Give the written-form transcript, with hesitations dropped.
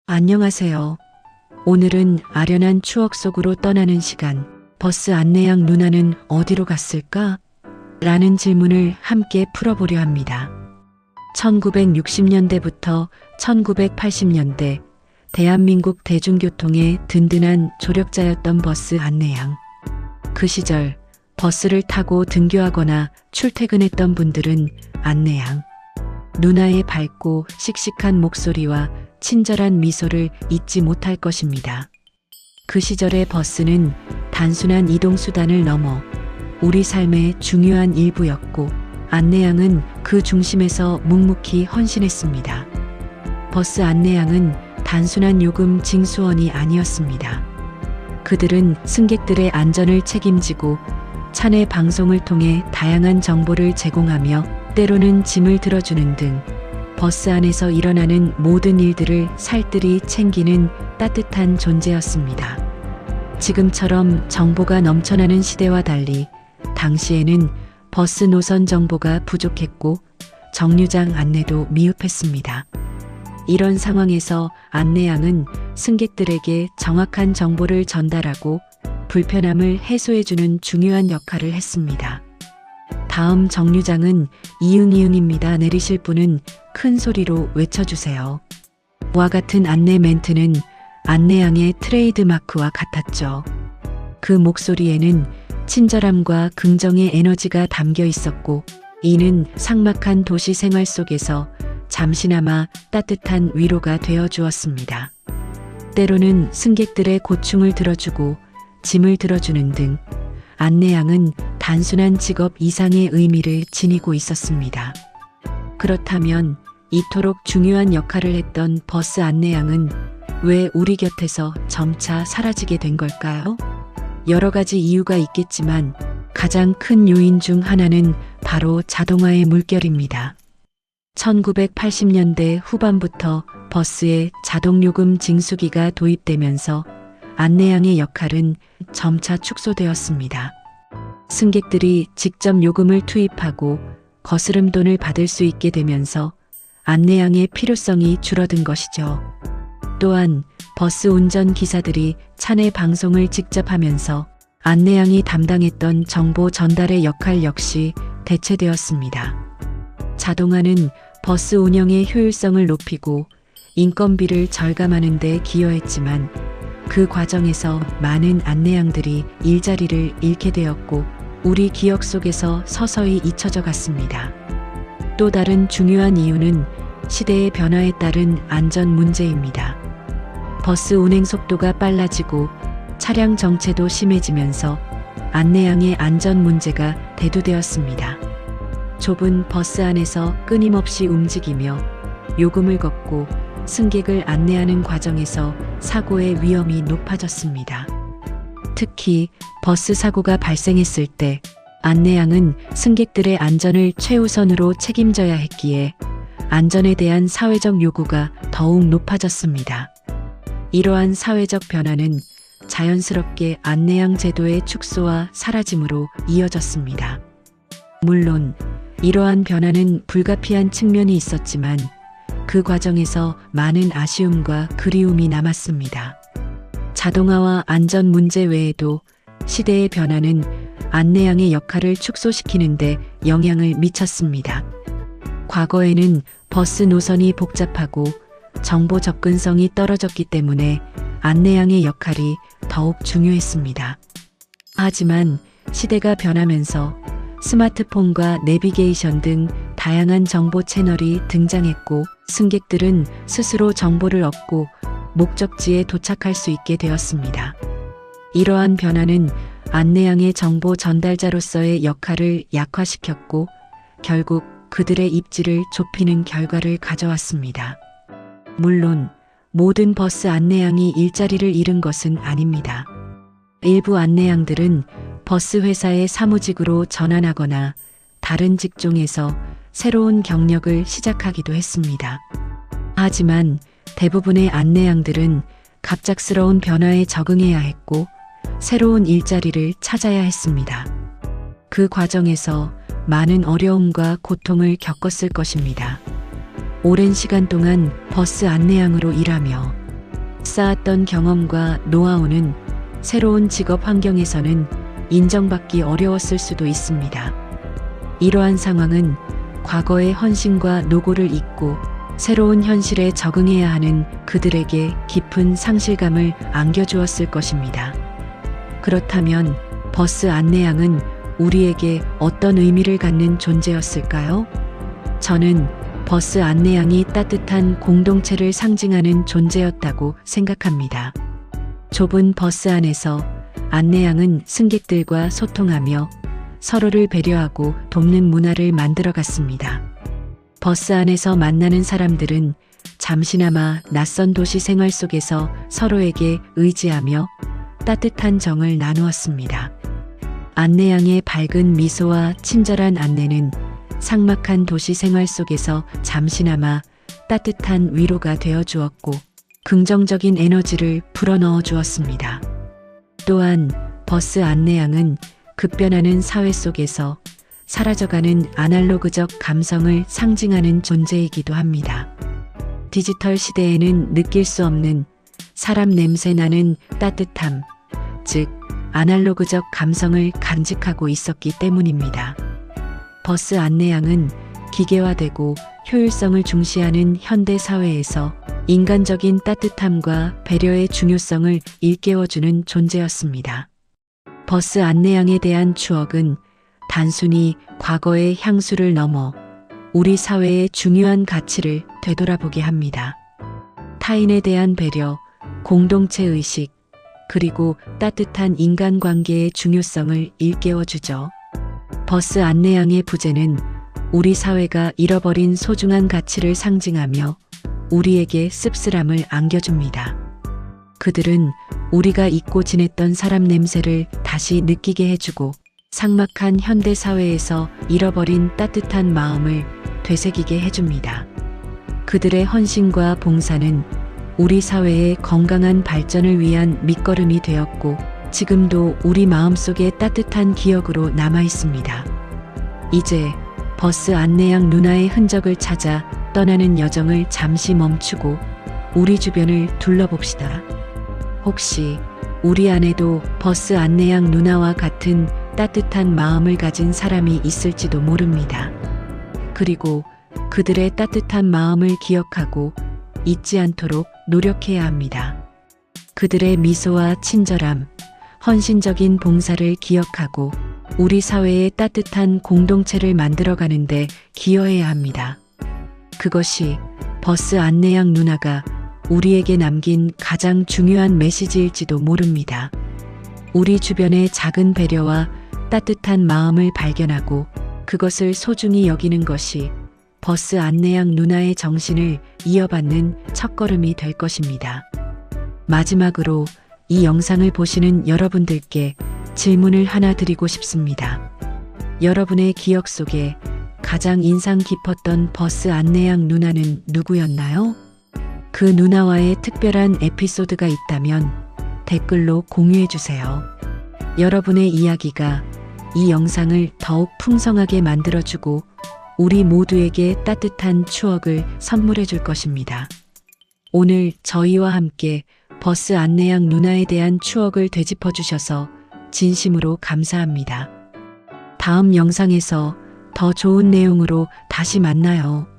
안녕하세요. 오늘은 아련한 추억 속으로 떠나는 시간. 버스 안내양 누나는 어디로 갔을까? 라는 질문을 함께 풀어보려 합니다. 1960년대부터 1980년대 대한민국 대중교통의 든든한 조력자였던 버스 안내양. 그 시절 버스를 타고 등교하거나 출퇴근했던 분들은 안내양 누나의 밝고 씩씩한 목소리와 친절한 미소를 잊지 못할 것입니다. 그 시절의 버스는 단순한 이동수단을 넘어 우리 삶의 중요한 일부였고 안내양은 그 중심에서 묵묵히 헌신했습니다. 버스 안내양은 단순한 요금 징수원이 아니었습니다. 그들은 승객들의 안전을 책임지고 차내 방송을 통해 다양한 정보를 제공하며 때로는 짐을 들어주는 등 버스 안에서 일어나는 모든 일들을 살뜰히 챙기는 따뜻한 존재였습니다. 지금처럼 정보가 넘쳐나는 시대와 달리 당시에는 버스 노선 정보가 부족했고 정류장 안내도 미흡했습니다. 이런 상황에서 안내양은 승객들에게 정확한 정보를 전달하고 불편함을 해소해주는 중요한 역할을 했습니다. 다음 정류장은 이응이응입니다. 내리실 분은 큰 소리로 외쳐주세요. 와 같은 안내 멘트는 안내양의 트레이드마크와 같았죠. 그 목소리에는 친절함과 긍정의 에너지가 담겨 있었고 이는 삭막한 도시 생활 속에서 잠시나마 따뜻한 위로가 되어 주었습니다. 때로는 승객들의 고충을 들어주고 짐을 들어주는 등 안내양은 단순한 직업 이상의 의미를 지니고 있었습니다. 그렇다면 이토록 중요한 역할을 했던 버스 안내양은 왜 우리 곁에서 점차 사라지게 된 걸까요? 여러 가지 이유가 있겠지만 가장 큰 요인 중 하나는 바로 자동화의 물결입니다. 1980년대 후반부터 버스에 자동요금 징수기가 도입되면서 안내양의 역할은 점차 축소되었습니다. 승객들이 직접 요금을 투입하고 거스름돈을 받을 수 있게 되면서 안내양의 필요성이 줄어든 것이죠. 또한 버스 운전 기사들이 차내 방송을 직접 하면서 안내양이 담당했던 정보 전달의 역할 역시 대체되었습니다. 자동화는 버스 운영의 효율성을 높이고 인건비를 절감하는 데 기여했지만 그 과정에서 많은 안내양들이 일자리를 잃게 되었고 우리 기억 속에서 서서히 잊혀져 갔습니다. 또 다른 중요한 이유는 시대의 변화에 따른 안전 문제입니다. 버스 운행 속도가 빨라지고 차량 정체도 심해지면서 안내양의 안전 문제가 대두되었습니다. 좁은 버스 안에서 끊임없이 움직이며 요금을 걷고 승객을 안내하는 과정에서 사고의 위험이 높아졌습니다. 특히 버스 사고가 발생했을 때 안내양은 승객들의 안전을 최우선으로 책임져야 했기에 안전에 대한 사회적 요구가 더욱 높아졌습니다. 이러한 사회적 변화는 자연스럽게 안내양 제도의 축소와 사라짐으로 이어졌습니다. 물론 이러한 변화는 불가피한 측면이 있었지만 그 과정에서 많은 아쉬움과 그리움이 남았습니다. 자동화와 안전 문제 외에도 시대의 변화는 안내양의 역할을 축소시키는데 영향을 미쳤습니다. 과거에는 버스 노선이 복잡하고 정보 접근성이 떨어졌기 때문에 안내양의 역할이 더욱 중요했습니다. 하지만 시대가 변하면서 스마트폰과 내비게이션 등 다양한 정보 채널이 등장했고 승객들은 스스로 정보를 얻고 목적지에 도착할 수 있게 되었습니다. 이러한 변화는 안내양의 정보 전달자로서의 역할을 약화시켰고 결국 그들의 입지를 좁히는 결과를 가져왔습니다. 물론 모든 버스 안내양이 일자리를 잃은 것은 아닙니다. 일부 안내양들은 버스 회사의 사무직으로 전환하거나 다른 직종에서 새로운 경력을 시작하기도 했습니다. 하지만 대부분의 안내양들은 갑작스러운 변화에 적응해야 했고 새로운 일자리를 찾아야 했습니다. 그 과정에서 많은 어려움과 고통을 겪었을 것입니다. 오랜 시간 동안 버스 안내양으로 일하며 쌓았던 경험과 노하우는 새로운 직업 환경에서는 인정받기 어려웠을 수도 있습니다. 이러한 상황은 과거의 헌신과 노고를 잊고 새로운 현실에 적응해야 하는 그들에게 깊은 상실감을 안겨주었을 것입니다. 그렇다면 버스 안내양은 우리에게 어떤 의미를 갖는 존재였을까요? 저는 버스 안내양이 따뜻한 공동체를 상징하는 존재였다고 생각합니다. 좁은 버스 안에서 안내양은 승객들과 소통하며 서로를 배려하고 돕는 문화를 만들어갔습니다. 버스 안에서 만나는 사람들은 잠시나마 낯선 도시 생활 속에서 서로에게 의지하며 따뜻한 정을 나누었습니다. 안내양의 밝은 미소와 친절한 안내는 삭막한 도시 생활 속에서 잠시나마 따뜻한 위로가 되어 주었고 긍정적인 에너지를 불어넣어 주었습니다. 또한 버스 안내양은 급변하는 사회 속에서 사라져가는 아날로그적 감성을 상징하는 존재이기도 합니다. 디지털 시대에는 느낄 수 없는 사람 냄새 나는 따뜻함, 즉 아날로그적 감성을 간직하고 있었기 때문입니다. 버스 안내양은 기계화되고 효율성을 중시하는 현대 사회에서 인간적인 따뜻함과 배려의 중요성을 일깨워주는 존재였습니다. 버스 안내양에 대한 추억은 단순히 과거의 향수를 넘어 우리 사회의 중요한 가치를 되돌아보게 합니다. 타인에 대한 배려, 공동체 의식, 그리고 따뜻한 인간관계의 중요성을 일깨워주죠. 버스 안내양의 부재는 우리 사회가 잃어버린 소중한 가치를 상징하며 우리에게 씁쓸함을 안겨줍니다. 그들은 우리가 잊고 지냈던 사람 냄새를 다시 느끼게 해주고 삭막한 현대 사회에서 잃어버린 따뜻한 마음을 되새기게 해줍니다. 그들의 헌신과 봉사는 우리 사회의 건강한 발전을 위한 밑거름이 되었고 지금도 우리 마음속에 따뜻한 기억으로 남아 있습니다. 이제 버스 안내양 누나의 흔적을 찾아 떠나는 여정을 잠시 멈추고 우리 주변을 둘러봅시다. 혹시 우리 안에도 버스 안내양 누나와 같은 따뜻한 마음을 가진 사람이 있을지도 모릅니다. 그리고 그들의 따뜻한 마음을 기억하고 잊지 않도록 노력해야 합니다. 그들의 미소와 친절함, 헌신적인 봉사를 기억하고 우리 사회의 따뜻한 공동체를 만들어가는데 기여해야 합니다. 그것이 버스 안내양 누나가 우리에게 남긴 가장 중요한 메시지일지도 모릅니다. 우리 주변의 작은 배려와 따뜻한 마음을 발견하고 그것을 소중히 여기는 것이 버스 안내양 누나의 정신을 이어받는 첫걸음이 될 것입니다. 마지막으로 이 영상을 보시는 여러분들께 질문을 하나 드리고 싶습니다. 여러분의 기억 속에 가장 인상 깊었던 버스 안내양 누나는 누구였나요? 그 누나와의 특별한 에피소드가 있다면 댓글로 공유해 주세요. 여러분의 이야기가 이 영상을 더욱 풍성하게 만들어주고 우리 모두에게 따뜻한 추억을 선물해 줄 것입니다. 오늘 저희와 함께 버스 안내양 누나에 대한 추억을 되짚어 주셔서 진심으로 감사합니다. 다음 영상에서 더 좋은 내용으로 다시 만나요.